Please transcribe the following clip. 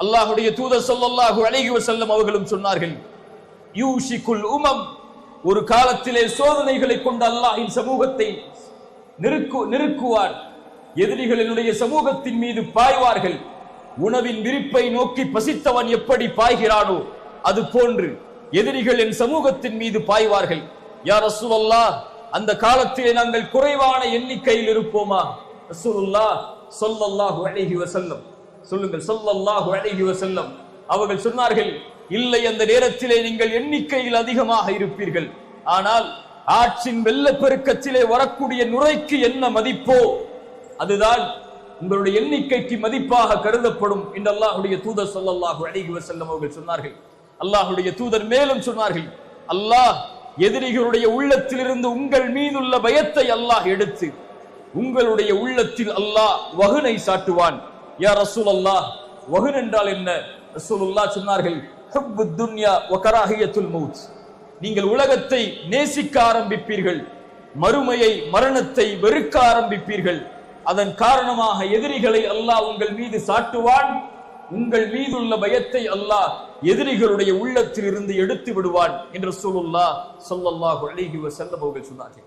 அல்லாஹ்வுடைய தூதர் ஸல்லல்லாஹு அலைஹி வஸல்லம் அவர்களும் சொன்னார்கள், யூஷிகுல் உமம், ஒரு காலத்திலே சோதனைகளை கொண்டு அல்லாஹ்வின் சமூகத்தை நெருக்குவார். எதிரிகளினுடைய சமூகத்தின் மீது பாய்வார்கள். உணவின் விரிப்பை நோக்கி பசித்தவன் எப்படி பாய்கிறானோ அது போன்று எதிரிகள் என் சமூகத்தின் மீது பாய்வார்கள். யா ரசூலல்லாஹ், அந்த காலத்திலே நாங்கள் குறைவான எண்ணிக்கையில் இருப்போமா? ரசூலுல்லாஹ் ஸல்லல்லாஹு அலைஹி வஸல்லம் சொல்லுங்கள், ஸல்லல்லாஹு அலைஹி வஸல்லம் அவர்கள் சொன்னார்கள், இல்லை, அந்த நேரத்திலே நீங்கள் எண்ணிக்கையில் அதிகமாக இருப்பீர்கள். ஆனால் ஆற்றின் வெள்ளப்பெருக்கத்திலே வரக்கூடிய நுரைக்கு என்ன மதிப்போ அதுதான் உங்களுடைய எண்ணிக்கைக்கு மதிப்பாக கருதப்படும் என்று அல்லாஹ்வுடைய தூதர் ஸல்லல்லாஹு அலைஹி வஸல்லம் அவர்கள் சொன்னார்கள். அல்லாஹ்வுடைய தூதர் மேலும் சொன்னார்கள், அல்லாஹ் எதிரிகளுடைய உள்ளத்திலிருந்து உங்கள் மீதுள்ள பயத்தை அல்லாஹ் எடுத்து உங்களுடைய உள்ளத்தில் அல்லாஹ் வஹனை சாட்டுவான். யா ரசூலல்லாஹ், வஹன் என்றால் என்ன? ரசூலுல்லாஹ் சொன்னார்கள், ஹுப்புத் துன்யா வ கராஹியத்துல் மௌத். நீங்கள் உலகத்தை நேசிக்க ஆரம்பிப்பீர்கள், மறுமையை மரணத்தை வெறுக்க ஆரம்பிப்பீர்கள். அதன் காரணமாக எதிரிகளை அல்லாஹ் உங்கள் மீது சாட்டுவான். உங்கள் மீதுள்ள பயத்தை அல்லாஹ் எதிரிகளுடைய உள்ளத்தில் இருந்து எடுத்து விடுவான் என்று ரசூலுல்லாஹ் ஸல்லல்லாஹு அலைஹி வஸல்லம் அவர்கள் சொன்னார்கள்.